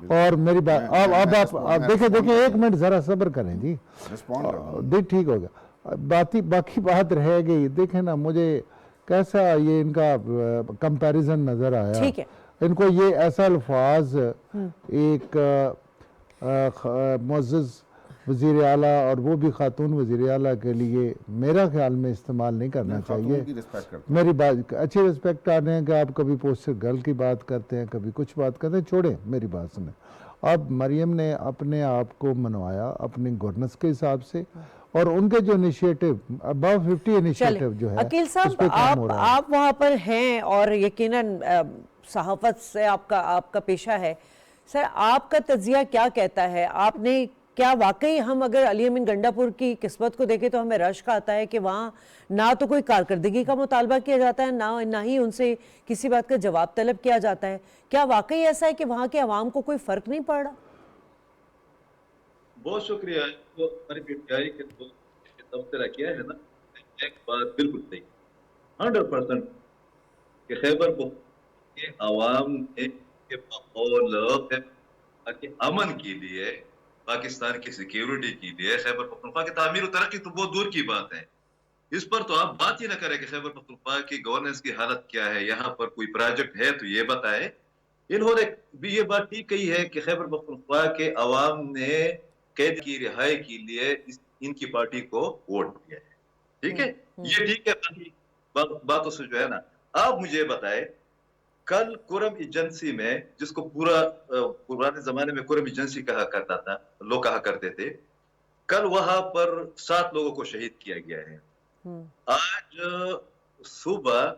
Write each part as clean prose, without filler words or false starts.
اور میری بات اب آپ دیکھیں ایک منٹ ذرا صبر کریں جی، ٹھیک ہوگا، باقی بات رہ گئی. دیکھیں نا مجھے کیسا یہ ان کا کمپیریزن نظر آیا. ان کو یہ ایسا الفاظ ایک معزز وزیر اعلیٰ اور وہ بھی خاتون وزیر اعلیٰ کے لیے میرا خیال میں استعمال نہیں کرنا چاہیے. میری بات اچھی رسپیکٹ آ رہے ہیں کہ آپ کبھی پوسٹر گرل کی بات کرتے ہیں، کبھی کچھ بات کرتے ہیں، چھوڑیں میری بات سنیں. اب مریم نے اپنے آپ کو منوایا اپنی گورننس کے حساب سے، اور ان کے جو انیشیٹو اباؤ 50 انیشیٹو جو ہے عقیل صاحب آپ وہاں پر ہیں اور یقیناً صحافت سے آپ کا پیشہ ہے. سر آپ کا تجزیہ کیا کہتا ہے؟ آپ نے کیا واقعی ہم اگر علی امین گنڈا پور کی قسمت کو دیکھیں تو ہمیں رشک آتا ہے کہ وہاں نہ تو کوئی کارکردگی کا مطالبہ کیا جاتا ہے، نہ ہی ان سے کسی بات کا جواب طلب کیا جاتا ہے. کیا واقعی ایسا ہے کہ وہاں کے عوام کو کوئی فرق نہیں پڑ رہا؟ بہت شکریہ. ہماری پیٹیائی کے تبصرہ کیا ہے نا، ایک بات بالکل صحیح 100% کہ خیبر پختونخوا کے عوام نے ماحول کے امن کے لیے، پاکستان کی سیکیورٹی کے لیے، خیبر پختونخوا کی تعمیر و ترقی تو بہت دور کی بات ہے. اس پر تو آپ بات ہی نہ کریں کہ خیبر پختونخوا کی گورننس کی حالت کیا ہے، یہاں پر کوئی پروجیکٹ ہے تو یہ بتائے. انہوں نے بھی یہ بات ٹھیک کہی ہے کہ خیبر پختونخوا کے عوام نے قید کی رہائی کے لیے ان کی پارٹی کو ووٹ دیا ہے. ٹھیک ہے، یہ ٹھیک ہے. باتوں سے جو ہے نا، آپ مجھے بتائے کل کرم ایجنسی میں، جس کو پرانے زمانے میں کرم ایجنسی کہا کرتا تھا، لوگ کہا کرتے تھے، کل وہاں پر 7 لوگوں کو شہید کیا گیا ہے. آج صبح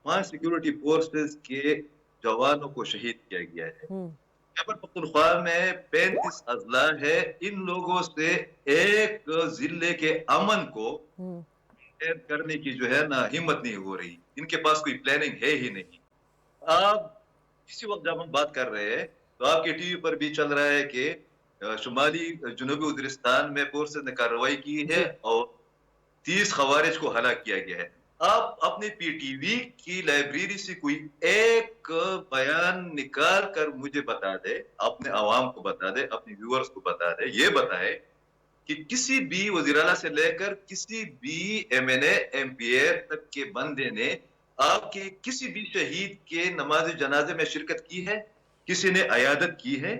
5 سیکیورٹی فورسز کے جوانوں کو شہید کیا گیا ہے. خیبر پختونخوا میں 35 اضلاع ہے. ان لوگوں سے ایک ضلع کے امن کو کرنے کی جو ہے نا ہمت نہیں ہو رہی. ان کے پاس کوئی پلاننگ ہے ہی نہیں. آپ اسی وقت جب ہم بات کر رہے ہیں تو آپ کے ٹی وی پر بھی چل رہا ہے کہ شمالی جنوبی وزیرستان میں فورسز نے کارروائی کی ہے اور 30 خوارج کو ہلاک کیا گیا ہے. آپ اپنے پی ٹی وی کی لائبریری سے کوئی ایک بیان نکال کر مجھے بتا دے، اپنے عوام کو بتا دے، اپنے ویورز کو بتا دے، یہ بتائے کہ کسی بھی وزیر اعلیٰ سے لے کر کسی بھی M N A M P A تک کے بندے نے آپ کے کسی بھی شہید کے نماز جنازے میں شرکت کی ہے، کسی نے عیادت کی ہے.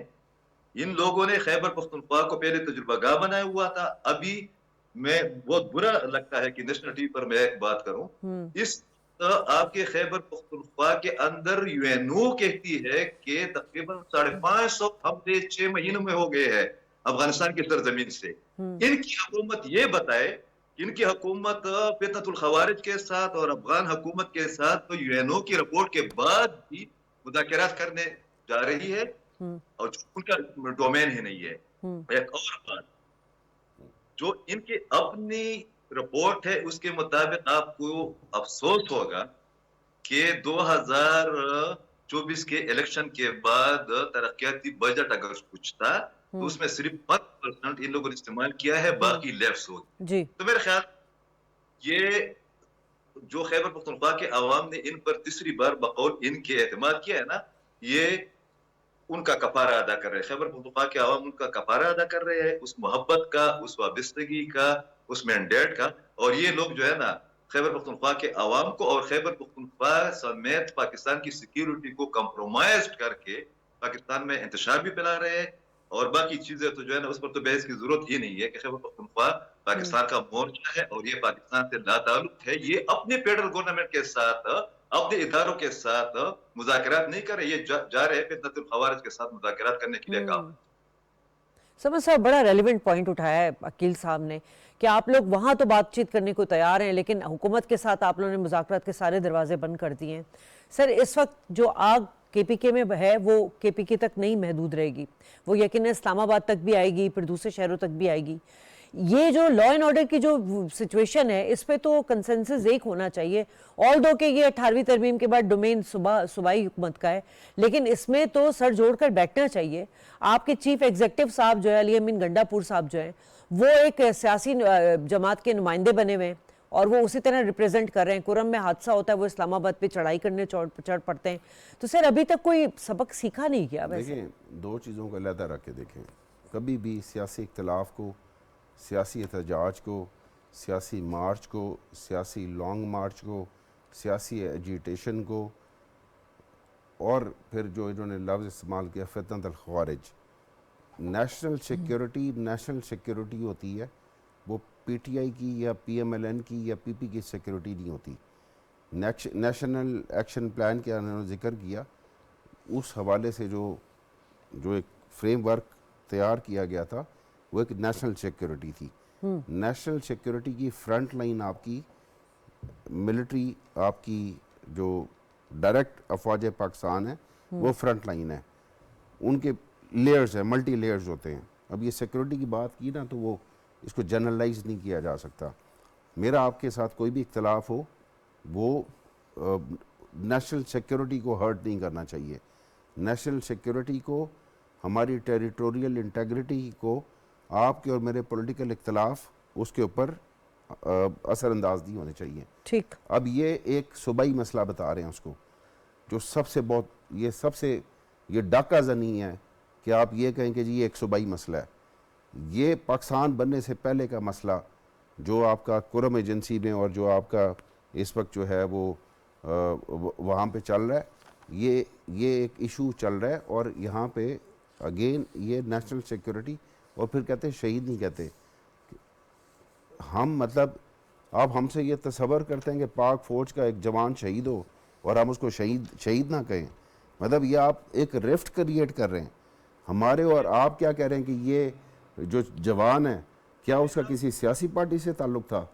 ان لوگوں نے خیبر پختونخوا کو پہلے تجربہ گاہ بنایا ہوا تھا. ابھی میں بہت برا لگتا ہے کہ نیشنل ٹی وی پر میں ایک بات کروں، اس آپ کے خیبر پختونخوا کے اندر یو این او کہتی ہے کہ تقریباً 550 حملے 6 مہینوں میں ہو گئے ہیں افغانستان کی سرزمین سے. ان کی حکومت یہ بتائے، ان کی حکومت فتنة الخوارج کے ساتھ اور افغان حکومت کے ساتھ تو یو این او کی رپورٹ کے بعد بھی مذاکرات کرنے جا رہی ہے اور ان کا ڈومین ہی نہیں ہے. ایک اور بات جو ان کی اپنی رپورٹ ہے اس کے مطابق آپ کو افسوس ہوگا کہ 2024 کے الیکشن کے بعد ترقیاتی بجٹ اگر کچھ تھا تو اس میں صرف 5% ان لوگوں نے استعمال کیا ہے، باقی لیفٹس ہو. تو میرے خیال یہ جو خیبر پختونخوا کے عوام نے ان پر تیسری بار بقول ان کے اعتماد کیا ہے نا، یہ ان کا کفارہ ادا کر رہے ہیں. خیبر پختونخوا کے عوام ان کا کفارہ ادا کر رہے ہیں، اس محبت کا، اس وابستگی کا، اس مینڈیٹ کا. اور یہ لوگ جو ہے نا خیبر پختونخوا کے عوام کو اور خیبر پختونخوا سمیت پاکستان کی سیکیورٹی کو کمپرومائز کر کے پاکستان میں انتشار بھی پھیلا رہے ہیں. اور باقی چیزیں تو جو ہے نا اس پر تو بحث کی ضرورت ہی نہیں ہے کہ خیبر پختونخوا پاکستان کا مورچہ ہے اور یہ پاکستان سے لا تعلق ہے. یہ اپنے فیڈرل گورنمنٹ کے ساتھ، اپنے اداروں کے ساتھ مذاکرات نہیں کر رہے، یہ جا رہے ہیں فتنة الخوارج کے ساتھ مذاکرات کرنے کے لیے کام. سمجھ صاحب بڑا ریلیونٹ پوائنٹ اٹھایا ہے عقیل صاحب نے کہ آپ لوگ وہاں تو بات چیت کرنے کو تیار ہیں لیکن حکومت کے ساتھ آپ لوگوں نے مذاکرات کے سارے دروازے بند کر دیے ہیں. سر اس وقت جو آگ کے پی کے میں ہے وہ کے پی کے تک نہیں محدود رہے گی، وہ یقیناً اسلام آباد تک بھی آئے گی، پھر دوسرے شہروں تک بھی آئے گی. یہ جو لا اینڈ آرڈر کی جو سچویشن ہے اس پہ تو کنسنسس ایک ہونا چاہیے. آل دو کہ یہ 18ویں ترمیم کے بعد ڈومین صوبائی حکومت کا ہے، لیکن اس میں تو سر جوڑ کر بیٹھنا چاہیے. آپ کے چیف ایگزیکٹو صاحب جو ہے علی امین گنڈا پور صاحب جو ہیں وہ ایک سیاسی جماعت کے نمائندے بنے ہوئے ہیں اور وہ اسی طرح ریپریزنٹ کر رہے ہیں. کرم میں حادثہ ہوتا ہے وہ اسلام آباد پہ چڑھائی کرنے چڑھ پڑتے ہیں. تو سر ابھی تک کوئی سبق سیکھا نہیں کیا ویسے؟ دیکھیں دو چیزوں کو علیحدہ رکھ کے دیکھیں. کبھی بھی سیاسی اختلاف کو، سیاسی احتجاج کو، سیاسی مارچ کو، سیاسی لانگ مارچ کو، سیاسی ایجیٹیشن کو، اور پھر جو انہوں نے لفظ استعمال کیا فتنۃ الخوارج، نیشنل سیکیورٹی ہوتی ہے وہ پی ٹی آئی کی یا پی ایم ایل این کی یا پی پی کی سیکیورٹی نہیں ہوتی. نیشنل ایکشن پلان کے انہوں نے ذکر کیا، اس حوالے سے جو ایک فریم ورک تیار کیا گیا تھا وہ ایک نیشنل سیکیورٹی تھی. نیشنل سیکیورٹی کی فرنٹ لائن آپ کی ملٹری، آپ کی جو ڈائریکٹ افواج پاکستان ہے وہ فرنٹ لائن ہے. ان کے لیئرز ہیں، ملٹی لیئرز ہوتے ہیں. اب یہ سیکیورٹی کی بات کی نا تو وہ اس کو جنرلائز نہیں کیا جا سکتا. میرا آپ کے ساتھ کوئی بھی اختلاف ہو وہ نیشنل سیکیورٹی کو ہرٹ نہیں کرنا چاہیے. نیشنل سیکیورٹی کو، ہماری ٹیریٹوریل انٹیگریٹی کو، آپ کے اور میرے پولیٹیکل اختلاف اس کے اوپر اثر انداز نہیں ہونے چاہیے. ٹھیک. اب یہ ایک صوبائی مسئلہ بتا رہے ہیں اس کو، جو سب سے یہ ڈاکہ زنی ہے کہ آپ یہ کہیں کہ جی یہ ایک صوبائی مسئلہ ہے. یہ پاکستان بننے سے پہلے کا مسئلہ جو آپ کا کرم ایجنسی میں اور جو آپ کا اس وقت جو ہے وہ وہاں پہ چل رہا ہے، یہ ایک ایشو چل رہا ہے. اور یہاں پہ اگین یہ نیشنل سیکیورٹی، اور پھر کہتے ہیں شہید نہیں کہتے ہم. مطلب آپ ہم سے یہ تصور کرتے ہیں کہ پاک فوج کا ایک جوان شہید ہو اور ہم اس کو شہید نہ کہیں. مطلب یہ آپ ایک ریفٹ کریٹ کر رہے ہیں ہمارے، اور آپ کیا کہہ رہے ہیں کہ یہ جو جوان ہے کیا اس کا کسی سیاسی پارٹی سے تعلق تھا،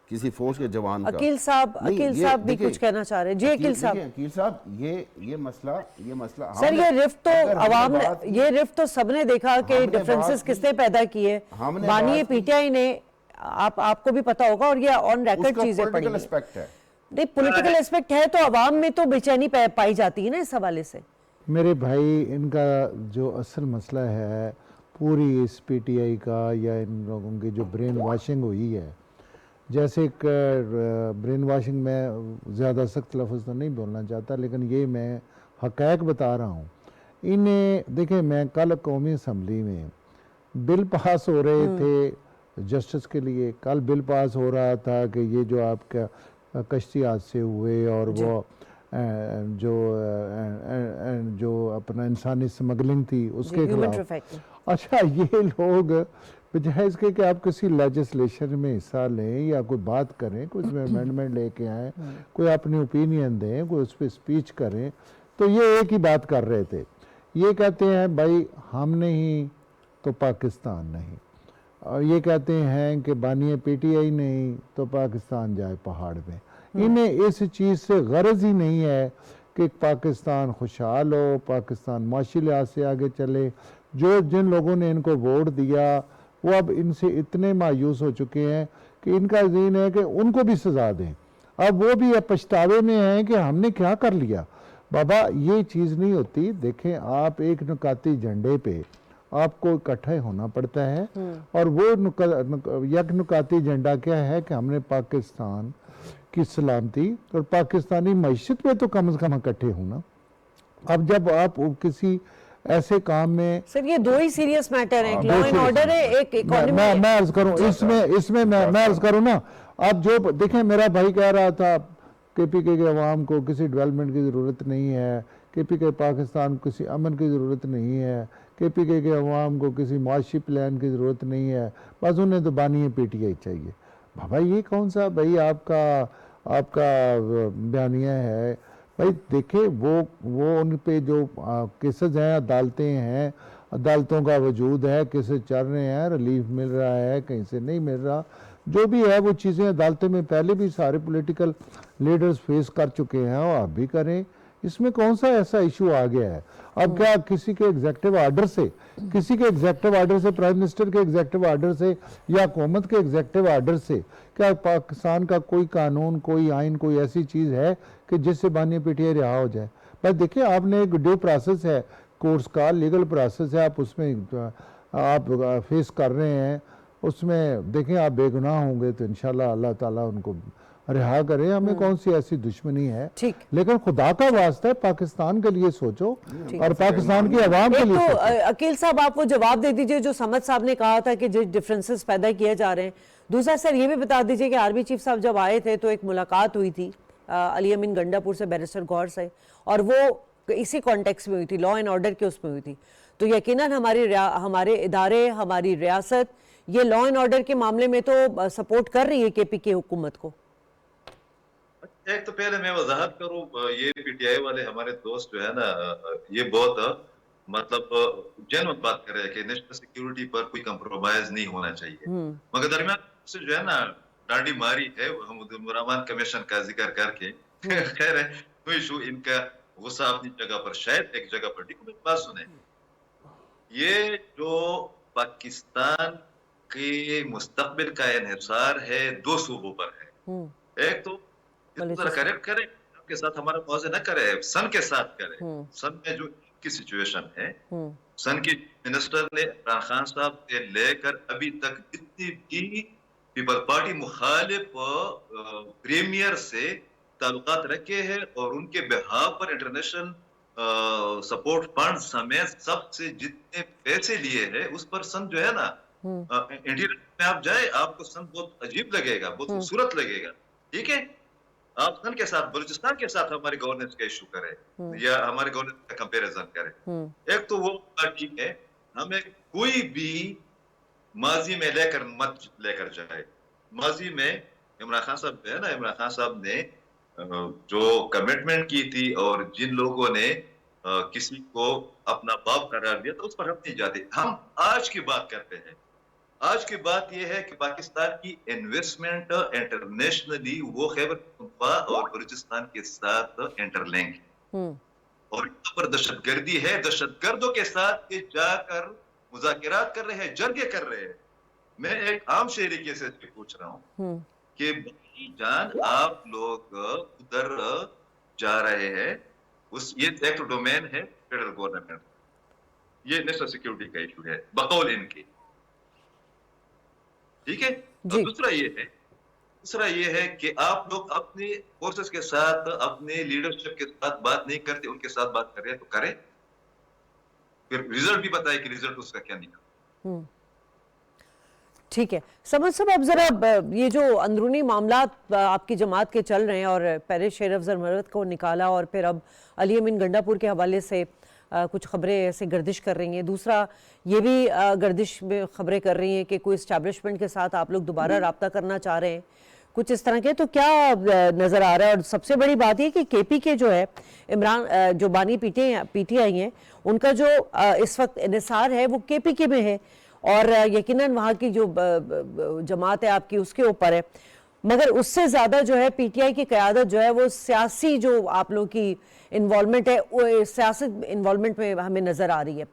کسی فوج کے جوان کا؟ عقیل صاحب بھی کچھ کہنا چاہ رہے ہیں. جی عقیل صاحب یہ مسئلہ سر یہ رفت تو سب نے دیکھا کہ ڈیفرنسز کس نے پیدا کیے. بانی پی ٹی آئی نے، آپ کو بھی پتا ہوگا اور یہ آن ریکارڈ چیزیں پڑی ہیں. نہیں پولیٹیکل اسپیکٹ ہے تو عوام میں تو بے چینی پائی جاتی ہے نا اس حوالے سے. میرے بھائی ان کا جو اصل مسئلہ ہے پوری اس پی ٹی آئی کا، یا ان لوگوں کی جو برین واشنگ ہوئی ہے، جیسے برین واشنگ میں زیادہ سخت لفظ تو نہیں بولنا چاہتا لیکن یہ میں حقائق بتا رہا ہوں. انہیں دیکھیں، میں کل قومی اسمبلی میں بل پاس ہو رہے تھے جسٹس کے لیے، کل بل پاس ہو رہا تھا کہ یہ جو آپ کا کشتی حادثے ہوئے اور وہ جو اپنا انسانی سمگلنگ تھی اس کے خلاف. اچھا یہ لوگ بجائے اس کے کہ آپ کسی لیجسلیشن میں حصہ لیں یا کوئی بات کریں، کوئی اس میں امینڈمنٹ لے کے آئیں، کوئی اپنی اوپینین دیں، کوئی اس پہ اسپیچ کریں، تو یہ ایک ہی بات کر رہے تھے. یہ کہتے ہیں بھائی ہم نہیں تو پاکستان نہیں، اور یہ کہتے ہیں کہ بانی پی ٹی آئی نہیں تو پاکستان جائے پہاڑ میں. انہیں اس چیز سے غرض ہی نہیں ہے کہ پاکستان خوشحال ہو، پاکستان معاشی لحاظ سے آگے چلے. جن لوگوں نے ان کو ووٹ دیا وہ اب ان سے اتنے مایوس ہو چکے ہیں کہ ان کا ذہن ہے کہ ان کو بھی سزا دیں. اب وہ بھی پچھتاوے میں ہیں کہ ہم نے کیا کر لیا. بابا یہ چیز نہیں ہوتی. دیکھیں آپ ایک نکاتی جھنڈے پہ آپ کو اکٹھے ہونا پڑتا ہے، اور وہ یک نکاتی جھنڈا کیا ہے کہ ہم نے پاکستان کی سلامتی اور پاکستانی معیشت میں تو کم از کم اکٹھے ہونا. اب جب آپ کسی ایسے کام میں، سر یہ دو ہی سیریس میٹر ہیں، ایک لا اینڈ آرڈر ہے، ایک اکانومی. میں عرض کروں اس میں میں عرض کروں نا، اب جو دیکھیں میرا بھائی کہہ رہا تھا کے پی کے عوام کو کسی ڈیولپمنٹ کی ضرورت نہیں ہے، کے پی کے پاکستان کو کسی امن کی ضرورت نہیں ہے، کے پی کے عوام کو کسی معاشی پلان کی ضرورت نہیں ہے، بس انہیں تو بانی پی ٹی آئی چاہیے. بابا یہ کون سا بھائی آپ کا بیانیہ ہے؟ بھائی دیکھیں وہ ان پہ جو کیسز ہیں، عدالتیں ہیں، عدالتوں کا وجود ہے، کیسز چل رہے ہیں، ریلیف مل رہا ہے، کہیں سے نہیں مل رہا، جو بھی ہے وہ چیزیں عدالتوں میں پہلے بھی سارے پولیٹیکل لیڈرز فیس کر چکے ہیں اور آپ بھی کریں. اس میں کون سا ایسا ایشو آ گیا ہے؟ اب کیا کسی کے ایگزیکٹو آرڈر سے پرائم منسٹر کے ایگزیکٹو آرڈر سے یا حکومت کے ایگزیکٹو آرڈر سے کیا پاکستان کا کوئی قانون، کوئی آئین، کوئی ایسی چیز ہے کہ جس سے بانی پی ٹی آئی رہا ہو جائے؟ بس دیکھیں آپ نے ایک ڈیو پروسیس ہے، کورٹس کا لیگل پروسیس ہے، آپ اس میں آپ فیس کر رہے ہیں. اس میں دیکھیں آپ بے گناہ ہوں گے تو انشاءاللہ اللہ تعالیٰ ان کو رہا کرے. ہمیں کون سی ایسی دشمنی ہے, ٹھیک. لیکن خدا کا واسطہ ہے پاکستان کے لیے سوچو اور پاکستان کی عوام کے ایک لیے تو سوچو. عقیل صاحب آپ وہ جواب دے دیجئے جو سمد صاحب نے کہا تھا کہ جو ڈفرنسز پیدا کیے جا رہے ہیں. دوسرا سر یہ بھی بتا دیجئے کہ آرمی چیف صاحب جب آئے تھے تو ایک ملاقات ہوئی تھی علی امین گنڈا پور سے بیرسٹر گوہر سے, اور وہ اسی کانٹیکس میں ہوئی تھی, لا اینڈ آرڈر کے اس میں ہوئی تھی. تو یقیناً ہمارے ادارے, ہماری ریاست یہ لا اینڈ آرڈر کے معاملے میں تو سپورٹ کر رہی ہے کے پی کے حکومت کو. ایک تو پہلے میں وضاحت کروں, یہ پی ٹی آئی والے ہمارے دوست جو ہے نا, یہ بہت مطلب جینوئن بات کر رہے ہیں کہ نیشنل سیکیورٹی پر کوئی کمپرومائز نہیں ہونا چاہیے, مگر درمیان سے جو ہے نا ڈانڈی ماری ہے محمود الرحمان کمیشن کا ذکر کر کے. خیر ہے, کوئی ایشو, ان کا غصہ اپنی جگہ پر, شاید ایک جگہ پر. دیکھو میری بات سنیں, یہ جو پاکستان کے مستقبل کا انحصار ہے دو صوبوں پر ہے. ایک تو کریکٹ کرے کے ساتھ ہمارا موازنہ نہ کرے, سن کے ساتھ کرے. سن میں جو کی سچویشن ہے, سن کی منسٹر نے عمران خان صاحب سے لے کر ابھی تک جتنی بھی پیپل پارٹی مخالف پریمیئر سے تعلقات رکھے ہیں اور ان کے بہاف پر انٹرنیشنل سپورٹ فنڈ سمیت سب سے جتنے پیسے لیے ہیں اس پر سن جو ہے نا, انٹیریئر میں آپ جائے آپ کو سن بہت عجیب لگے گا, بہت خوبصورت لگے گا. ٹھیک ہے, آپ سن کے ساتھ بلوچستان کے ساتھ ہماری گورننس کا ایشو کرے یا ہمارے گورننس کا کمپیریزن کرے. ایک تو وہ ٹھیک ہے, ہمیں کوئی بھی ماضی میں مت لے کر جائے. ماضی میں عمران خان صاحب جو ہے نا, عمران خان صاحب نے جو کمٹمنٹ کی تھی اور جن لوگوں نے کسی کو اپنا باپ قرار دیا تو اس پر ہم نہیں جاتے. ہم آج کی بات کرتے ہیں. آج کی بات یہ ہے کہ پاکستان کی انویسٹمنٹ انٹرنیشنلی وہ خیبر پختونخوا اور بلوچستان کے ساتھ انٹر لنک, اور یہاں پر دہشت گردی ہے. دہشت گردوں کے ساتھ یہ جا کر مذاکرات کر رہے ہیں, جنگیں کر رہے ہیں. میں ایک عام شہری کے سے پوچھ رہا ہوں کہ بھائی جان آپ لوگ ادھر جا رہے ہیں, یہ ایک ڈومین ہے فیڈرل گورنمنٹ, یہ نیشنل سیکیورٹی کا ایشو ہے بقول ان کے. ٹھیک ہے, دوسرا یہ ہے کہ آپ لوگ اپنے فورسز کے ساتھ, اپنے لیڈرشپ کے ساتھ بات نہیں کرتے, ان کے ساتھ بات کریں تو کریں, پھر ریزلٹ بھی بتائے کہ ریزلٹ اس کا کیا نکلا. ٹھیک ہے سمجھ صاحب, اب ذرا یہ جو اندرونی معاملات آپ کی جماعت کے چل رہے ہیں اور پہلے شیر افضل مروت کو نکالا اور پھر اب علی امین گنڈا پور کے حوالے سے کچھ خبریں ایسے گردش کر رہی ہیں, دوسرا یہ بھی گردش میں خبریں کر رہی ہیں کہ کوئی اسٹیبلشمنٹ کے ساتھ آپ لوگ دوبارہ رابطہ کرنا چاہ رہے ہیں, کچھ اس طرح کے, تو کیا نظر آ رہا ہے؟ اور سب سے بڑی بات یہ کہ کے پی کے جو ہے عمران جو بانی پی ٹی آئی ہیں, ان کا جو اس وقت انحصار ہے وہ کے پی کے میں ہے, اور یقیناً وہاں کی جو جماعت ہے آپ کی اس کے اوپر ہے, مگر اس سے زیادہ جو ہے پی ٹی آئی کی قیادت جو ہے وہ سیاسی جو آپ لوگ کی انوالومنٹ ہے, وہ سیاست انوالومنٹ میں ہمیں نظر آ رہی ہے.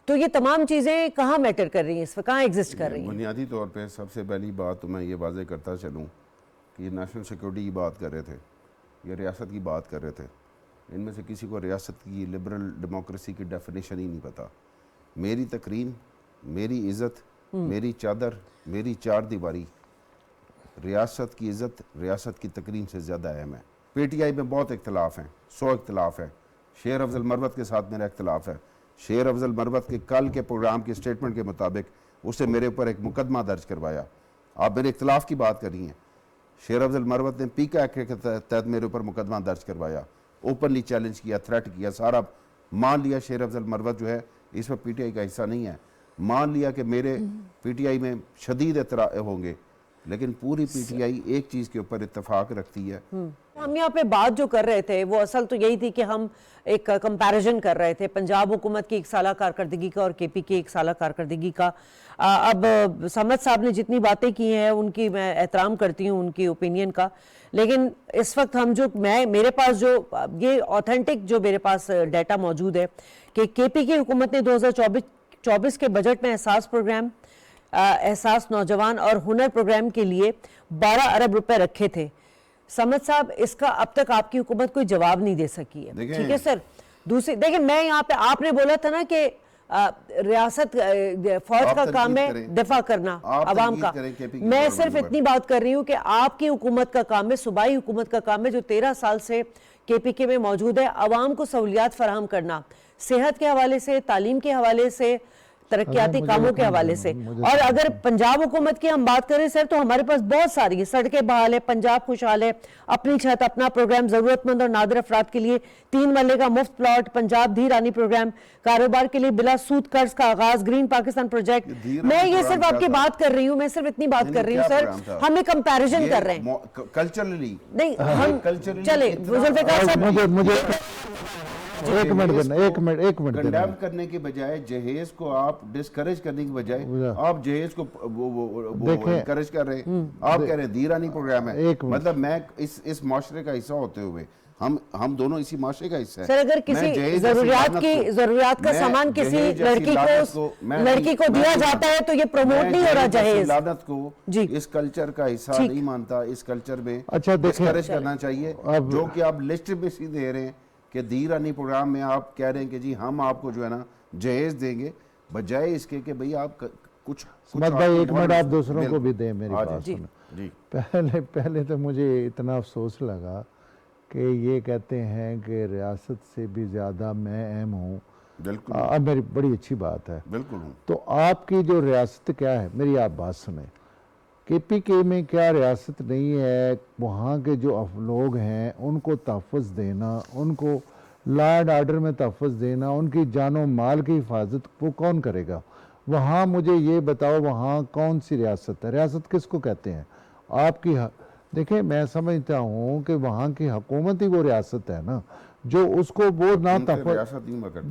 تو یہ تمام چیزیں کہاں میٹر کر رہی ہیں اس وقت, کہاں ایگزسٹ کر رہی ہیں؟ بنیادی طور پہ سب سے پہلی بات تو میں یہ واضح کرتا چلوں کہ یہ نیشنل سیکیورٹی کی بات کر رہے تھے, یہ ریاست کی بات کر رہے تھے. ان میں سے کسی کو ریاست کی لبرل ڈیموکریسی کی ڈیفینیشن ہی نہیں پتا. میری تقریم, میری عزت, میری چادر, میری چار دیواری, ریاست کی عزت, ریاست کی تقریم سے زیادہ اہم ہے. پی ٹی آئی میں بہت اختلاف ہیں, 100 اختلاف ہیں. شیر افضل مروت کے ساتھ میرا اختلاف ہے. شیر افضل مروت کے کل کے پروگرام کے سٹیٹمنٹ کے مطابق اس نے میرے اوپر ایک مقدمہ درج کروایا. آپ میرے اختلاف کی بات کر رہی ہیں. شیر افضل مروت نے پی کا ایکٹ کے تحت میرے اوپر مقدمہ درج کروایا, اوپنلی چیلنج کیا, تھریٹ کیا, سارا مان لیا. شیر افضل مروت جو ہے اس میں پی ٹی آئی کا حصہ نہیں ہے, مان لیا کہ میرے پی ٹی آئی میں شدید اعتراض ہوں گے, لیکن پوری پی ٹی آئی ایک چیز کے اوپر اتفاق رکھتی ہے. ہم یہاں پہ بات جو کر رہے تھے وہ اصل تو یہی تھی کہ ہم ایک کمپیریزن کر رہے تھے پنجاب حکومت کی 1 سالہ کارکردگی کا اور کے پی کی 1 سالہ کارکردگی کا. اب سمد صاحب نے جتنی باتیں کی ہیں ان کی میں احترام کرتی ہوں, ان کی اوپینین کا, لیکن اس وقت ہم جو میرے پاس جو یہ آتھینٹک جو میرے پاس ڈیٹا موجود ہے کہ کے پی کی حکومت نے 2024 کے بجٹ میں احساس پروگرام, احساس نوجوان اور ہنر پروگرام کے لیے 12 ارب روپے رکھے تھے. سمد صاحب اس کا اب تک آپ کی حکومت کوئی جواب نہیں دے سکی ہے. ٹھیک ہے سر, دوسری دیکھیں میں یہاں پہ آپ نے بولا تھا نا کہ ریاست فوج کا کام ہے دفاع کرنا عوام کا. میں صرف اتنی بات کر رہی ہوں کہ آپ کی حکومت کا کام ہے, صوبائی حکومت کا کام ہے جو 13 سال سے کے پی کے میں موجود ہے, عوام کو سہولیات فراہم کرنا, صحت کے حوالے سے, تعلیم کے حوالے سے, ترقیاتی کاموں کے حوالے سے. اور اگر پنجاب حکومت کی ہم بات کریں سر تو ہمارے پاس بہت ساری ہے, سڑکیں بحال ہے, پنجاب خوشحال ہے, اپنی چھت اپنا پروگرام, ضرورت مند اور نادر افراد کے لیے 3 مرلے کا مفت پلاٹ, پنجاب دھی رانی پروگرام, کاروبار کے لیے بلا سود قرض کا آغاز, گرین پاکستان پروجیکٹ. میں یہ صرف آپ کی بات کر رہی ہوں, میں صرف اتنی بات کر رہی ہوں سر, ہم ایک کمپیریزن کر رہے ہیں کلچرلی. نہیں ہم چلے ذوالفقار صاحب ایک منٹ کنڈیم کرنے کے بجائے جہیز کو آپ ڈسکریج کرنے کی بجائے آپ جہیز کو انکریج کر رہے ہیں. آپ کہہ رہے ہیں دیرانی پروگرام ہے, مطلب میں اس معاشرے کا حصہ ہوتے ہوئے ہم دونوں اسی معاشرے کا حصہ ہیں. سر اگر کسی ضروریات کا سامان کسی لڑکی کو دیا جاتا ہے تو یہ پروموٹ نہیں ہو رہا جہیز. لعنت کو اس کلچر کا حصہ نہیں مانتا, اس کلچر میں ڈسکریج کرنا چاہیے. جو کہ آپ لسٹ میں سی دے رہے ہیں کہ دیرانی پروگرام میں آپ کہہ رہے ہیں کہ جی ہم آپ کو جو ہے نا جہیز دیں گے, بجائے اس کے کہ بھئی آپ کچھ بھائی ایک منٹ آپ دوسروں کو بھی دیں میری بات سنیں. پہلے تو مجھے اتنا افسوس لگا کہ یہ کہتے ہیں کہ ریاست سے بھی زیادہ میں اہم ہوں. بالکل, اب میری بڑی اچھی بات ہے. بالکل ہوں. تو آپ کی جو ریاست کیا ہے, میری آپ بات سنیں, کے پی کے میں کیا ریاست نہیں ہے؟ وہاں کے جو لوگ ہیں ان کو تحفظ دینا, ان کو لا اینڈ آرڈر میں تحفظ دینا, ان کی جان و مال کی حفاظت وہ کون کرے گا؟ وہاں مجھے یہ بتاؤ وہاں کون سی ریاست ہے؟ ریاست کس کو کہتے ہیں؟ آپ کی دیکھیں میں سمجھتا ہوں کہ وہاں کی حکومت ہی وہ ریاست ہے نا جو اس کو وہ نہ تحفظ.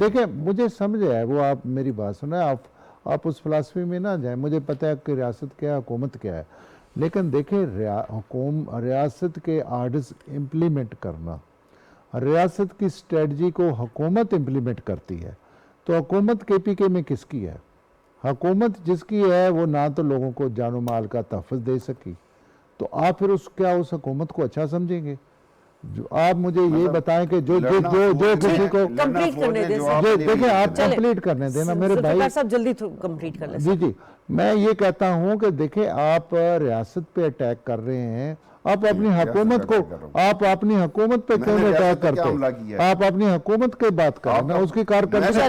دیکھیں مجھے سمجھ ہے وہ, آپ میری بات سنیں, آپ اس فلسفی میں نہ جائیں, مجھے پتہ ہے کہ ریاست کیا ہے, حکومت کیا ہے, لیکن دیکھیں ریاست کے آرڈرز امپلیمنٹ کرنا, ریاست کی اسٹریٹجی کو حکومت امپلیمنٹ کرتی ہے. تو حکومت کے پی کے میں کس کی ہے؟ حکومت جس کی ہے وہ نہ تو لوگوں کو جان و مال کا تحفظ دے سکی, تو آپ پھر اس حکومت کو اچھا سمجھیں گے؟ آپ مجھے یہ بتائیں کہ جو کسی کو کمپلیٹ کرنے دیں. دیکھیں آپ کمپلیٹ کرنے دینا میرے بھائی صاحب, جلدی کمپلیٹ کر لیں. جی میں یہ کہتا ہوں کہ دیکھیں آپ ریاست پہ اٹیک کر رہے ہیں, آپ اپنی حکومت کو, آپ اپنی حکومت پہ کیوں نہیں اٹیک کرتے؟ آپ اپنی حکومت کے بات کریں نا, اس کی کارکردگی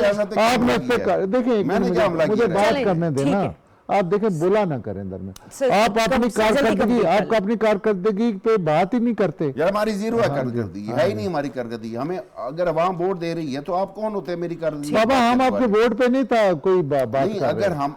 آپ نے اس پہ دیکھیں, مجھے بات کرنے دینا. آپ دیکھیں بلا نہ کریں اندر میں, آپ اپنی کارکردگی پہ بات ہی نہیں کرتے. یار ہماری زیرو ہے کارکردگی, ہے ہی نہیں ہماری کارکردگی. ہمیں اگر عوام ووٹ دے رہی ہے تو آپ کون ہوتے ہیں میری کارکردگی؟ بابا ہم آپ کے ووٹ پہ نہیں تھا کوئی بات کر رہے ہیں, ہم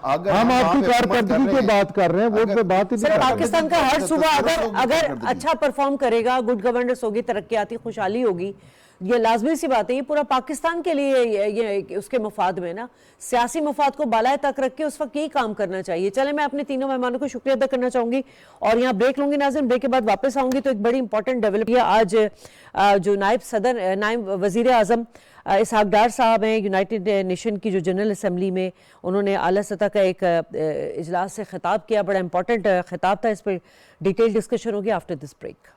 آپ کی کارکردگی پہ بات کر رہے ہیں, ووٹ پہ بات ہی نہیں کر رہے. پاکستان کا ہر صوبہ اگر اچھا پرفارم کرے گا, گڈ گورننس ہوگی, ترقیاتی خوشحالی ہوگی, یہ لازمی سی بات ہے, یہ پورا پاکستان کے لیے یہ اس کے مفاد میں نا, سیاسی مفاد کو بالائے تک رکھ کے اس وقت یہی کام کرنا چاہیے. چلیں میں اپنے تینوں مہمانوں کو شکریہ ادا کرنا چاہوں گی اور یہاں بریک لوں گی. ناظرین بریک کے بعد واپس آؤں گی تو ایک بڑی امپورٹنٹ ڈیولپ ہے. آج جو نائب وزیر اعظم اسحاق ڈار صاحب ہیں, یونائٹڈ نیشن کی جو جنرل اسمبلی میں انہوں نے اعلیٰ سطح کا ایک اجلاس سے خطاب کیا, بڑا امپورٹنٹ خطاب تھا, اس پہ ڈیٹیل ڈسکشن ہوگی after this break.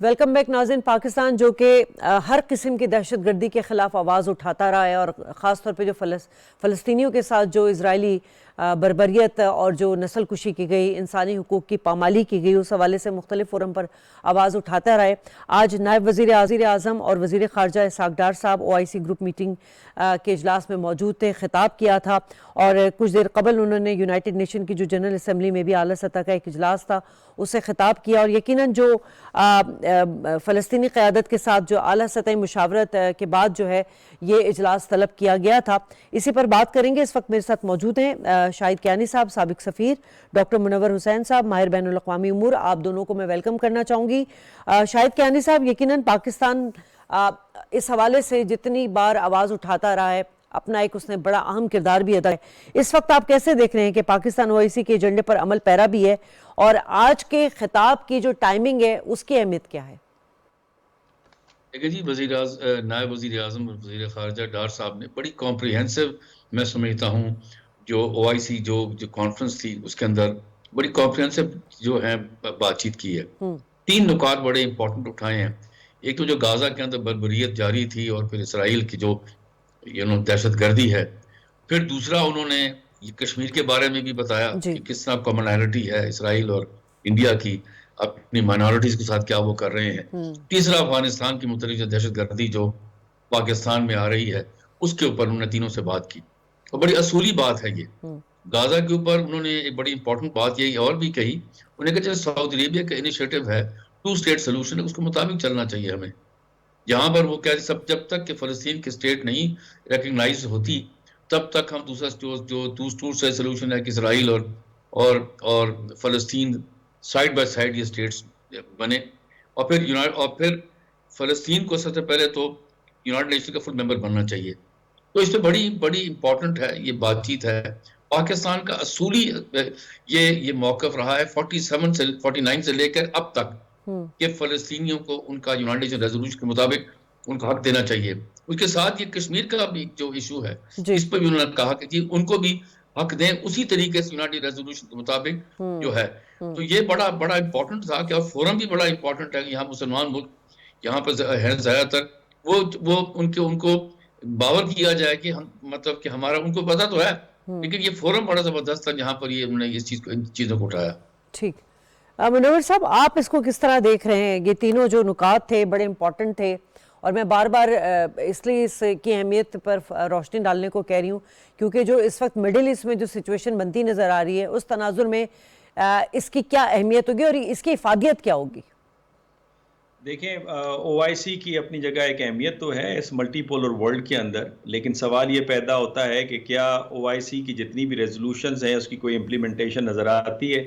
Welcome back ناظرین. پاکستان جو کہ ہر قسم کی دہشت گردی کے خلاف آواز اٹھاتا رہا ہے اور خاص طور پہ جو فلسطینیوں کے ساتھ جو اسرائیلی بربریت اور جو نسل کشی کی گئی، انسانی حقوق کی پامالی کی گئی، اس حوالے سے مختلف فورم پر آواز اٹھاتا رہے۔ آج نائب وزیر اعظم اور وزیر خارجہ اسحاق ڈار صاحب OIC گروپ میٹنگ کے اجلاس میں موجود تھے، خطاب کیا تھا، اور کچھ دیر قبل انہوں نے یونائٹڈ نیشن کی جو جنرل اسمبلی میں بھی اعلیٰ سطح کا ایک اجلاس تھا اس سے خطاب کیا، اور یقیناً جو فلسطینی قیادت کے ساتھ جو اعلیٰ سطحی مشاورت کے بعد جو ہے یہ اجلاس طلب کیا گیا تھا، اسی پر بات کریں گے۔ اس وقت میرے ساتھ موجود ہیں شاہد کیانی صاحب، سابق سفیر، ڈاکٹر منور حسین صاحب، ماہر بین الاقوامی امور، آپ دونوں کو میں ویلکم کرنا چاہوں گی۔ شاہد کیانی صاحب، یقیناً پاکستان اس حوالے سے جتنی بار آواز اٹھاتا رہا ہے، اپنا ایک اس نے بڑا اہم کردار بھی ادا ہے۔ اس وقت آپ کیسے دیکھ رہے ہیں کہ پاکستان OIC کے ایجنڈے پر عمل پیرا بھی ہے، اور آج کے خطاب کی جو ٹائمنگ ہے اس کی اہمیت کیا ہے؟ دیکھیں جی، نائب وزیر اعظم اور وزیر خارجہ ڈار صاحب نے بڑی کمپریہنسو، میں سمجھتا ہوں، جو OIC جو کانفرنس تھی اس کے اندر بڑی کمپریہنسو جو ہے بات چیت کی ہے۔ 3 نکات بڑے امپورٹنٹ اٹھائے ہیں۔ ایک تو جو غازہ کے اندر بربریت جاری تھی، اور پھر اسرائیل کی جو دہشت گردی ہے، پھر دوسرا انہوں نے کشمیر کے بارے میں بھی بتایا کہ کس طرح کامنالٹی ہے اسرائیل اور انڈیا کی اپنی مائنورٹیز کے ساتھ کیا وہ کر رہے ہیں۔ تیسرا افغانستان کی متعلق جو دہشت گردی جو پاکستان میں آ رہی ہے اس کے اوپر انہوں نے تینوں سے بات کی، اور بڑی اصولی بات ہے یہ۔ غازہ کے اوپر انہوں نے ایک بڑی امپورٹنٹ بات یہ اور بھی کہی، انہوں نے کہا سعودی عربیہ کا انیشیٹو ہے 2 اسٹیٹ سلوشن ہے، اس کے مطابق چلنا چاہیے ہمیں۔ جہاں پر وہ کہتے سب جب تک کہ فلسطین کی اسٹیٹ نہیں ریکگنائز ہوتی تب تک ہم دوسرا جو 2 اسٹیٹ سلوشن ہے کہ اسرائیل اور فلسطین سائڈ بائی سائڈ یہ اسٹیٹس بنے، اور پھر فلسطین کو سب سے پہلے تو یونائٹڈ نیشن کا فل ممبر بننا چاہیے۔ تو اس پہ بڑی امپورٹنٹ ہے یہ بات چیت ہے۔ پاکستان کا اصولی یہ موقف رہا ہے 49 سے لے کر اب تک کہ فلسطینیوں کو ان کا یونائٹڈ نیشن ریزولوشن کے مطابق ان کا حق دینا چاہیے۔ اس کے ساتھ یہ کشمیر کا بھی جو ایشو ہے اس پہ بھی انہوں نے کہا کہ جی ان کو بھی حق دیں اسی طریقے سے یونائٹڈ ریزولوشن کے مطابق جو ہے۔ تو یہ بڑا امپورٹنٹ تھا کہ فورم بھی بڑا امپورٹنٹ ہے کہ یہاں مسلمان ملک یہاں پر ہے زیادہ تر، وہ ان کو باور کیا جائے کہ ہم مطلب کہ ہمارا ان کو پتہ تو ہے، لیکن یہ فورم بڑا زبردست تھا جہاں پر یہ انہوں نے ان چیزوں کو اٹھایا۔ ٹھیک، منور صاحب آپ اس کو کس طرح دیکھ رہے ہیں؟ یہ تینوں جو نکات تھے بڑے امپورٹنٹ تھے، اور میں بار بار اس لیے اس کی اہمیت پر روشنی ڈالنے کو کہہ رہی ہوں کیونکہ جو اس وقت مڈل ایسٹ میں جو سچویشن بنتی نظر آ رہی ہے اس تناظر میں اس کی کیا اہمیت ہوگی اور اس کی افادیت کیا ہوگی؟ دیکھیں OIC کی اپنی جگہ ایک اہمیت تو ہے اس ملٹی پولر ورلڈ کے اندر، لیکن سوال یہ پیدا ہوتا ہے کہ کیا OIC کی جتنی بھی ریزولوشنز ہیں اس کی کوئی امپلیمنٹیشن نظر آتی ہے؟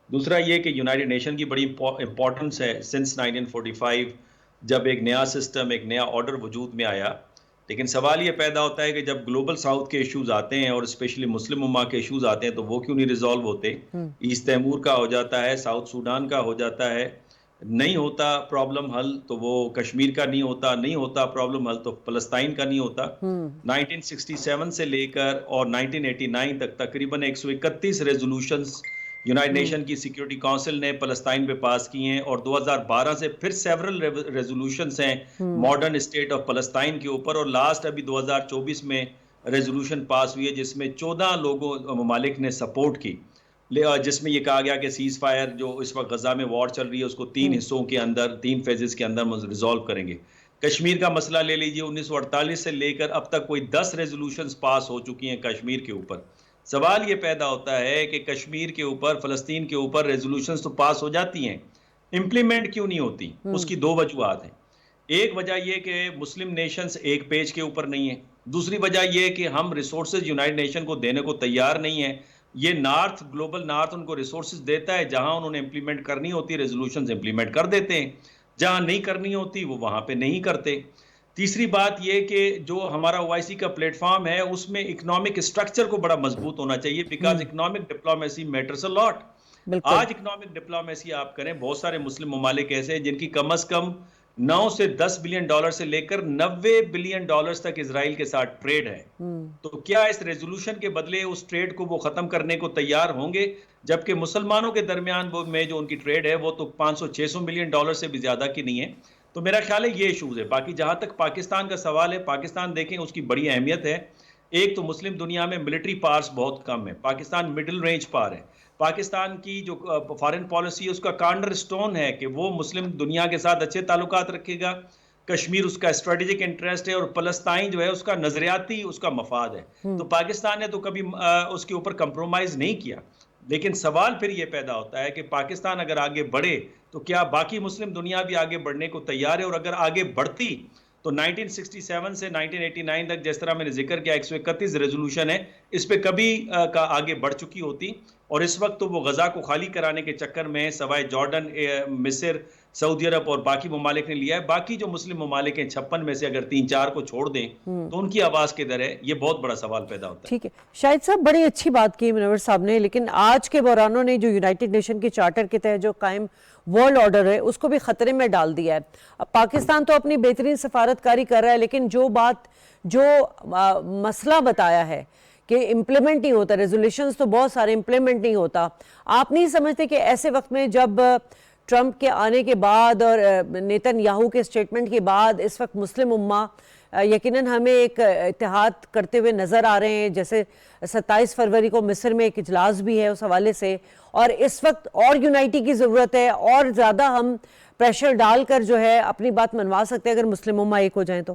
دوسرا یہ کہ یونائٹڈ نیشن کی بڑی امپورٹنس ہے سنس 1945 جب ایک نیا سسٹم ایک نیا آرڈر وجود میں آیا، لیکن سوال یہ پیدا ہوتا ہے کہ جب گلوبل ساؤتھ کے ایشوز آتے ہیں اور اسپیشلی مسلم امہ کے ایشوز آتے ہیں تو وہ کیوں نہیں ریزالو ہوتے؟ ایسٹ تیمور کا ہو جاتا ہے، ساؤتھ سوڈان کا ہو جاتا ہے، نہیں ہوتا پرابلم حل تو وہ کشمیر کا نہیں ہوتا پرابلم حل تو فلسطین کا نہیں ہوتا۔ 1967 سے لے کر اور 1989 تک تقریباً 131 ریزولوشنز یونائٹڈ نیشن کی سیکیورٹی کونسل نے فلسطین پہ پاس کی ہیں، اور 2012 سے پھر سیورل ریزولوشنز ہیں ماڈرن اسٹیٹ آف فلسطین کے اوپر، اور لاسٹ ابھی 2024 میں ریزولوشن پاس ہوئی ہے جس میں 14 ممالک نے سپورٹ کی، جس میں یہ کہا گیا کہ سیز فائر جو اس وقت غزہ میں وار چل رہی ہے اس کو 3 حصوں کے اندر 3 فیزز کے اندر ریزالو کریں گے۔ کشمیر کا مسئلہ لے لیجیے، 1948 سے لے کر اب تک کوئی 10 ریزولوشنز پاس ہو چکی ہیں کشمیر کے اوپر۔ سوال یہ پیدا ہوتا ہے کہ کشمیر کے اوپر فلسطین کے اوپر ریزولوشنز تو پاس ہو جاتی ہیں، امپلیمنٹ کیوں نہیں ہوتی؟ اس کی 2 وجوہات ہیں۔ ایک وجہ یہ کہ مسلم نیشنز ایک پیج کے اوپر نہیں ہیں، دوسری وجہ یہ کہ ہم ریسورسز یونائٹڈ نیشن کو دینے کو تیار نہیں ہیں۔ یہ گلوبل نارتھ ان کو ریسورسز دیتا ہے، جہاں انہوں نے امپلیمنٹ کرنی ہوتی ریزولوشنز امپلیمنٹ کر دیتے ہیں، جہاں نہیں کرنی ہوتی وہ وہاں پہ نہیں کرتے۔ تیسری بات یہ کہ جو ہمارا OIC کا پلیٹ فارم ہے اس میں اکنامک اسٹرکچر کو بڑا مضبوط ہونا چاہیے، بیکاز اکنامک ڈپلومیسی میٹرز اے لاٹ۔ آج اکنامک ڈپلومیسی آپ کریں، بہت سارے مسلم ممالک ایسے ہیں جن کی کم از کم 9 سے 10 بلین ڈالر سے لے کر 90 بلین ڈالرز تک اسرائیل کے ساتھ ٹریڈ ہے، تو کیا اس ریزولوشن کے بدلے اس ٹریڈ کو وہ ختم کرنے کو تیار ہوں گے؟ جبکہ مسلمانوں کے درمیان میں جو ان کی ٹریڈ ہے وہ تو 500-600 ملین ڈالر سے بھی زیادہ کی نہیں ہے۔ تو میرا خیال ہے یہ ایشوز ہے۔ باقی جہاں تک پاکستان کا سوال ہے، پاکستان دیکھیں اس کی بڑی اہمیت ہے۔ ایک تو مسلم دنیا میں ملٹری پاورز بہت کم ہے، پاکستان مڈل رینج پاور ہے، پاکستان کی جو فارن پالیسی ہے اس کا کارنر سٹون ہے کہ وہ مسلم دنیا کے ساتھ اچھے تعلقات رکھے گا، کشمیر اس کا اسٹریٹجک انٹرسٹ ہے، اور فلسطین جو ہے اس کا نظریاتی اس کا مفاد ہے، تو پاکستان نے تو کبھی اس کے اوپر کمپرومائز نہیں کیا. لیکن سوال پھر یہ پیدا ہوتا ہے کہ پاکستان اگر آگے بڑھے تو کیا باقی مسلم دنیا بھی آگے بڑھنے کو تیار ہے؟ اور اگر آگے بڑھتی تو 1967 سے 1989 تک جس طرح میں نے ذکر کیا 131 ریزولوشن ہے، اس پہ کبھی کا آگے بڑھ چکی ہوتی، اور اس وقت تو وہ غزہ کو خالی کرانے کے چکر میں سوائے جارڈن، مصر، سعودی عرب اور باقی ممالک نے لیا ہے. باقی جو مسلم ممالک ہیں 56 میں سے اگر 3-4 کو چھوڑ دیں تو ان کی آواز کدھر ہے؟ یہ بہت بڑا سوال پیدا ہوتا ہے. ٹھیک ہے شاہد صاحب، بڑی اچھی بات کی منور صاحب نے، لیکن آج کے بحرانوں نے جو یونائٹڈ نیشن کے چارٹر کے تحت جو قائم ورلڈ آرڈر ہے اس کو بھی خطرے میں ڈال دیا ہے. اب پاکستان تو اپنی بہترین سفارت کاری کر رہا ہے، لیکن جو مسئلہ بتایا ہے کہ امپلیمنٹ نہیں ہوتا، ریزولیشنز تو بہت سارے امپلیمنٹ نہیں ہوتا، آپ نہیں سمجھتے کہ ایسے وقت میں جب ٹرمپ کے آنے کے بعد اور نیتن یاہو کے سٹیٹمنٹ کے بعد اس وقت مسلم امہ یقیناً ہمیں ایک اتحاد کرتے ہوئے نظر آ رہے ہیں، جیسے 27 فروری کو مصر میں ایک اجلاس بھی ہے اس حوالے سے، اور اس وقت اور یونائٹی کی ضرورت ہے، اور زیادہ ہم پریشر ڈال کر جو ہے اپنی بات منوا سکتے ہیں اگر مسلم امہ ایک ہو جائیں تو؟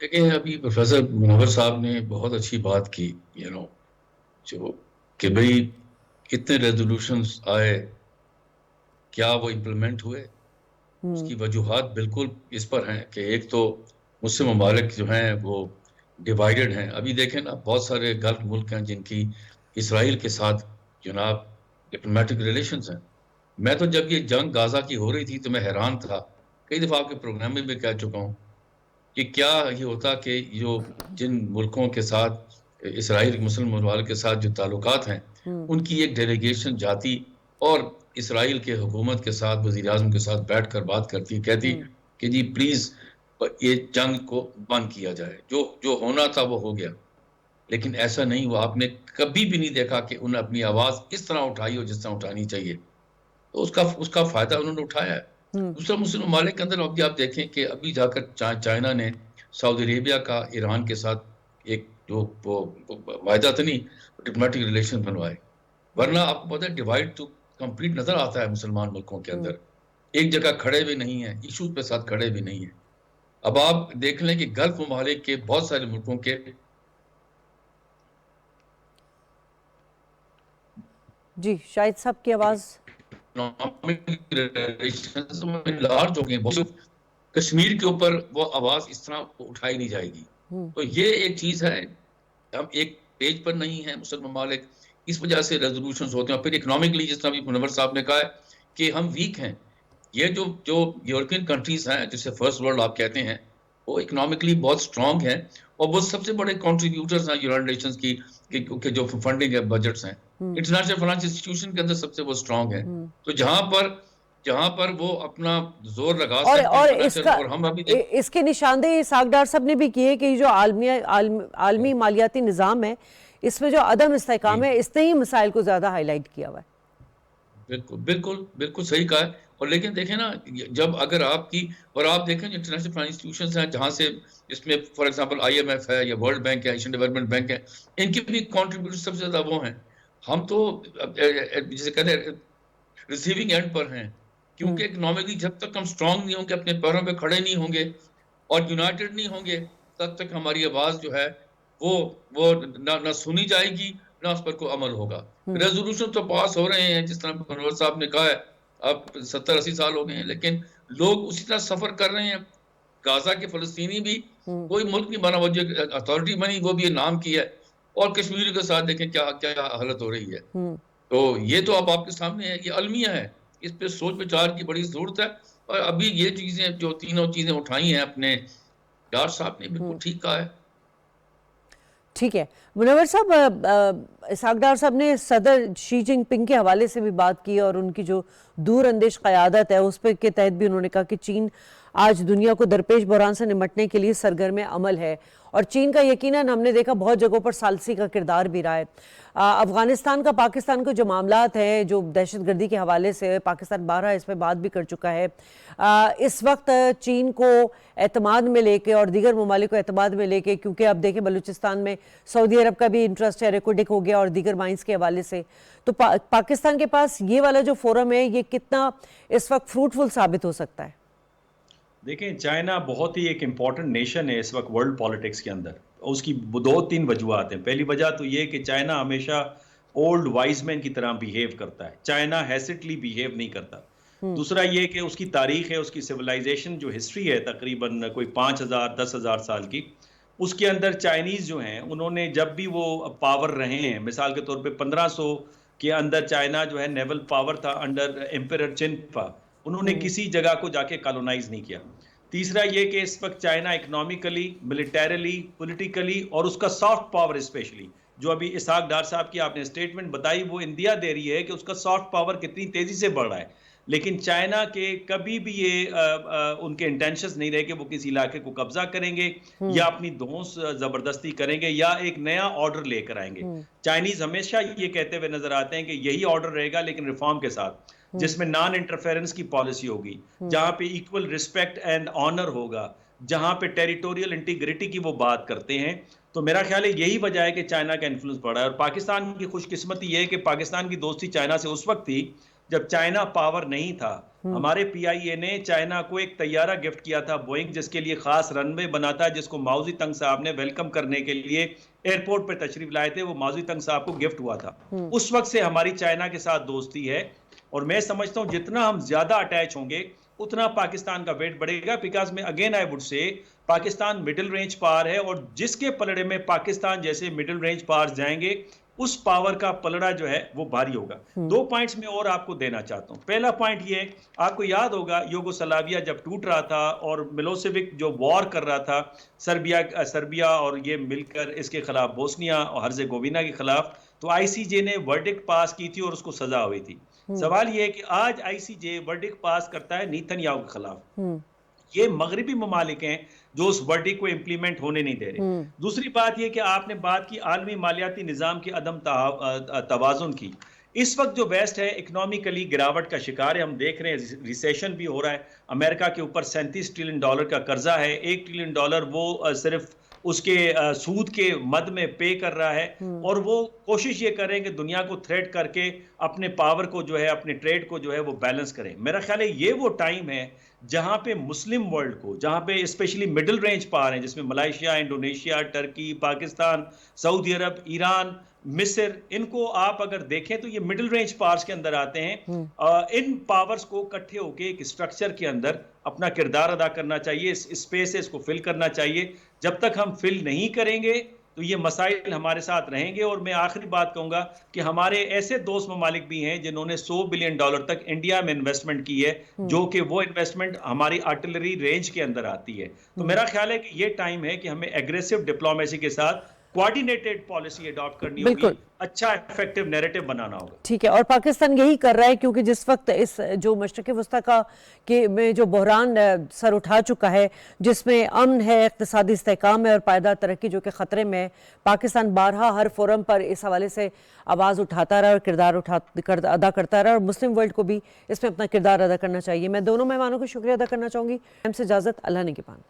دیکھیں ابھی پروفیسر منور صاحب نے بہت اچھی بات کی، جو کہ بھئی کتنے ریزولوشنز آئے، کیا وہ امپلیمنٹ ہوئے؟ اس کی وجوہات بالکل اس پر ہیں کہ ایک تو مسلم ممالک جو ہیں وہ ڈیوائیڈڈ ہیں. ابھی دیکھیں نا، بہت سارے گلف ملک ہیں جن کی اسرائیل کے ساتھ جناب ڈپلومیٹک ریلیشنز ہیں. میں تو جب یہ جنگ غازہ کی ہو رہی تھی تو میں حیران تھا، کئی دفعہ آپ کے پروگرام میں بھی کہہ چکا ہوں کہ کیا یہ ہوتا کہ جن ملکوں کے ساتھ اسرائیل مسلم ممالک کے ساتھ جو تعلقات ہیں ان کی ایک ڈیلیگیشن جاتی اور اسرائیل کے حکومت کے ساتھ وزیر اعظم کے ساتھ بیٹھ کر بات کرتی، کہتی کہ جی پلیز یہ جنگ کو بند کیا جائے، جو ہونا تھا وہ ہو گیا. لیکن ایسا نہیں ہوا، آپ نے کبھی بھی نہیں دیکھا کہ انہوں نے اپنی آواز اس طرح اٹھائی ہو جس طرح اٹھانی چاہیے. تو اس کا فائدہ انہوں نے اٹھایا ہے. دوسرا مسلم ممالک کے اندر ابھی آپ دیکھیں کہ ابھی جا کر چائنا نے سعودی عربیہ کا ایران کے ساتھ ایک جو معاہدہ تھا نہیں، ڈپلومیٹک ریلیشن بنوائے. ورنہ آپ کو پتہ ہے ڈیوائڈ تو کمپلیٹ نظر آتا ہے مسلمان ملکوں کے اندر، ایک جگہ کھڑے بھی نہیں ہیں، ایشوز پہ ساتھ کھڑے بھی نہیں ہیں. اب آپ دیکھ لیں کہ گلف ممالک کے بہت سارے ملکوں کے جی شاہد صاحب کی آواز لارج ہو گئے، کشمیر کے اوپر وہ آواز اس طرح اٹھائی نہیں جائے گی. تو یہ ایک چیز ہے، ہم ایک پیج پر نہیں ہیں مسلم ممالک، اس وجہ سے ریزولوشنز ہوتے ہیں. پھر اکنامکلی جس طرح بھی منور صاحب نے کہا ہے کہ ہم ویک ہیں. یہ جو یورپین کنٹریز ہیں جسے فرسٹ ورلڈ آپ کہتے ہیں، وہ اکنامکلی بہت سٹرونگ ہیں اور وہ سب سے بڑے کنٹریبیوٹرز ہیں یونائٹڈ نیشنز کی کہ جو فنڈنگ ہے، بجٹس ہیں، انٹرنیشنل فائنانس انسٹیٹیوشن کے اندر سب سے وہ سٹرونگ ہیں. تو جہاں پر وہ اپنا زور لگا سکتے ہیں، اور ہم ابھی اس کے نشاندہی اسحاق ڈار صاحب نے بھی کی ہے کہ یہ جو عالمی مالیاتی نظام ہے اس میں جو عدم استحکام ہے، اس نے ہی مسائل کو زیادہ ہائی لائٹ کیا ہوا ہے. بالکل صحیح کہا ہے. اور لیکن دیکھیں نا، جب اگر آپ کی اور آپ دیکھیں جو انٹرنیشنل فائنانس انسٹیٹیوشنز ہیں جہاں سے اس میں فار ایگزامپل IMF ہے یا ورلڈ بینک ہے، ایشین ڈیولپمنٹ بینک ہے، ان کی بھی کنٹریبیوٹر سب سے زیادہ وہ ہیں. ہم تو جسے کہتے ہیں ریسیونگ اینڈ پر ہیں، کیونکہ اکنامکلی جب تک ہم سٹرونگ نہیں ہوں گے، اپنے پیروں پہ کھڑے نہیں ہوں گے اور یونائٹڈ نہیں ہوں گے، تب تک ہماری آواز جو ہے وہ نہ سنی جائے گی، نہ اس پر کوئی عمل ہوگا. ریزولوشن تو پاس ہو رہے ہیں جس طرح منور صاحب نے کہا ہے، اب 70-80 سال ہو گئے ہیں، لیکن لوگ اسی طرح سفر کر رہے ہیں. غازہ کے فلسطینی بھی کوئی ملک نہیں بنا، وہ جو اتھارٹی بنی وہ بھی نام کی ہے، اور کشمیر کے ساتھ دیکھیں کیا حالت ہو رہی ہے. تو یہ تو اب آپ کے سامنے ہے، یہ المیہ ہے، اس پہ سوچ بچار کی بڑی ضرورت ہے. اور ابھی یہ چیزیں جو تینوں چیزیں اٹھائی ہیں اپنے ڈار صاحب نے بالکل ٹھیک کہا ہے. ٹھیک ہے منور صاحب، اسحاق ڈار صاحب نے صدر شی جن پنگ کے حوالے سے بھی بات کی اور ان کی جو دور اندیش قیادت ہے اس پہ کے تحت بھی انہوں نے کہا کہ چین آج دنیا کو درپیش بحران سے نمٹنے کے لیے سرگرم عمل ہے، اور چین کا یقیناً ہم نے دیکھا بہت جگہوں پر ثالثی کا کردار بھی رہا ہے۔ افغانستان کا پاکستان کو جو معاملات ہیں جو دہشت گردی کے حوالے سے، پاکستان بارہا اس پہ بات بھی کر چکا ہے، اس وقت چین کو اعتماد میں لے کے اور دیگر ممالک کو اعتماد میں لے کے، کیونکہ اب دیکھیں بلوچستان میں سعودی عرب کا بھی انٹرسٹ ہے، ریکوڈک ہو گیا اور دیگر مائنز کے حوالے سے، تو پاکستان کے پاس یہ والا جو فورم ہے یہ کتنا اس وقت فروٹفل ثابت ہو سکتا ہے؟ دیکھیں چائنا بہت ہی ایک امپورٹنٹ نیشن ہے اس وقت ورلڈ پالیٹکس کے اندر، اس کی دو تین وجوہات ہیں۔ پہلی وجہ تو یہ کہ چائنا ہمیشہ اولڈ وائز مین کی طرح بیہیو کرتا ہے، چائنا ہیسٹلی بیہیو نہیں کرتا۔ دوسرا یہ کہ اس کی تاریخ ہے، اس کی سیولائزیشن جو ہسٹری ہے تقریباً کوئی 5000 10,000 سال کی، اس کے اندر چائنیز جو ہیں انہوں نے جب بھی وہ پاور رہے ہیں، مثال کے طور پہ 1500 کے اندر چائنا جو ہے نیول پاور تھا انڈر ایمپیرر چنپا، انہوں نے کسی جگہ کو جا کے کالونائز نہیں کیا۔ تیسرا یہ کہ اس وقت چائنا اکنامکلی، ملیٹریلی، پولیٹیکلی اور اس کا سافٹ پاور اسپیشلی، جو ابھی اسحاق ڈار صاحب کی آپ نے اسٹیٹمنٹ بتائی وہ انڈیا دے رہی ہے کہ اس کا سافٹ پاور کتنی تیزی سے بڑھ رہا ہے، لیکن چائنا کے کبھی بھی یہ ان کے انٹینشنز نہیں رہے کہ وہ کسی علاقے کو قبضہ کریں گے یا اپنی دھونس زبردستی کریں گے یا ایک نیا آرڈر لے کر آئیں گے۔ چائنیز ہمیشہ یہ کہتے ہوئے نظر آتے ہیں کہ یہی آرڈر رہے گا لیکن ریفارم کے ساتھ، جس میں نان انٹرفیرنس کی پالیسی ہوگی، جہاں پہ ایکول رسپیکٹ اینڈ آنر ہوگا، جہاں پہ ٹیریٹوریل انٹیگریٹی کی وہ بات کرتے ہیں۔ تو میرا خیال ہے یہی وجہ ہے کہ چائنا کا انفلوئنس بڑھا ہے، اور پاکستان کی خوش قسمتی یہ ہے کہ پاکستان کی دوستی چائنا سے اس وقت تھی جب چائنا پاور نہیں تھا۔ ہمارے پی آئی اے نے چائنا کو ایک طیارہ گفٹ کیا تھا بوئنگ، جس کے لیے خاص رن وے بنا تھا، جس کو ماؤ زی تنگ صاحب نے ویلکم کرنے کے لیے ایئرپورٹ پہ تشریف لائے تھے، وہ ماؤ زی تنگ صاحب کو گفٹ ہوا تھا۔ اس وقت سے ہماری چائنا کے ساتھ دوستی ہے، اور میں سمجھتا ہوں جتنا ہم زیادہ اٹیچ ہوں گے اتنا پاکستان کا ویٹ بڑھے گا، بیکاز میں again I would say Pakistan middle range power ہے، اور جس کے پلڑے میں پاکستان جیسے مڈل رینج پاور جائیں گے اس پاور کا پلڑا جو ہے وہ بھاری ہوگا۔ دو پوائنٹس میں اور آپ کو دینا چاہتا ہوں۔ پہلا پوائنٹ یہ، آپ کو یاد ہوگا یوگوسلاویا جب ٹوٹ رہا تھا اور ملوسیوک جو وار کر رہا تھا سربیا اور یہ مل کر اس کے خلاف، بوسنیا اور ہرزیگووینا کے خلاف، تو آئی سی جے نے ورڈکٹ پاس کی تھی اور اس کو سزا ہوئی تھی۔ سوال یہ ہے کہ آج آئی سی جے ورڈکٹ پاس کرتا ہے نیتن یاہو کے خلاف، یہ مغربی ممالک ہیں جو اس ورڈکٹ کو امپلیمنٹ ہونے نہیں دے رہے۔ دوسری بات یہ کہ آپ نے بات کی عالمی مالیاتی نظام کے عدم توازن کی۔ اس وقت جو ویسٹ ہے اکنامکلی گراوٹ کا شکار ہے، ہم دیکھ رہے ہیں ریسیشن بھی ہو رہا ہے، امریکہ کے اوپر $37 ٹریلین کا قرضہ ہے، $1 ٹریلین وہ صرف اس کے سود کے مد میں پے کر رہا ہے، اور وہ کوشش یہ کریں کہ دنیا کو تھریٹ کر کے اپنے پاور کو جو ہے، اپنے ٹریڈ کو جو ہے وہ بیلنس کریں۔ میرا خیال ہے یہ وہ ٹائم ہے جہاں پہ مسلم ورلڈ کو، جہاں پہ اسپیشلی مڈل رینج پاور ہیں جس میں ملائیشیا، انڈونیشیا، ٹرکی، پاکستان، سعودی عرب، ایران، مصر، ان کو آپ اگر دیکھیں تو یہ مڈل رینج پاورز کے اندر آتے ہیں۔ ان پاورز کو کٹھے ہو کے ایک اسٹرکچر کے اندر اپنا کردار ادا کرنا چاہیے، اس اسپیسز کو فل کرنا چاہیے۔ جب تک ہم فل نہیں کریں گے تو یہ مسائل ہمارے ساتھ رہیں گے۔ اور میں آخری بات کہوں گا کہ ہمارے ایسے دوست ممالک بھی ہیں جنہوں نے $100 بلین تک انڈیا میں انویسٹمنٹ کی ہے، جو کہ وہ انویسٹمنٹ ہماری آرٹلری رینج کے اندر آتی ہے۔ تو میرا خیال ہے کہ یہ ٹائم ہے کہ ہمیں ایگریسو ڈپلومیسی کے ساتھ کوارڈینیٹڈ پالیسی اڈاپٹ کرنی ہوگی، اچھا ایفیکٹو نیریٹو بنانا ہوگا۔ ٹھیک ہے، اور پاکستان یہی کر رہا ہے کیونکہ جس وقت اس جو مشرق وسطیٰ کا میں جو بحران سر اٹھا چکا ہے، جس میں امن ہے، اقتصادی استحکام ہے اور پائیدار ترقی جو کہ خطرے میں ہے، پاکستان بارہا ہر فورم پر اس حوالے سے آواز اٹھاتا رہا اور کردار ادا کرتا رہا، اور مسلم ورلڈ کو بھی اس میں اپنا کردار ادا کرنا چاہیے۔ میں دونوں مہمانوں کو شکریہ ادا کرنا چاہوں گی۔ ہم سے اجازت، اللہ نگہبان۔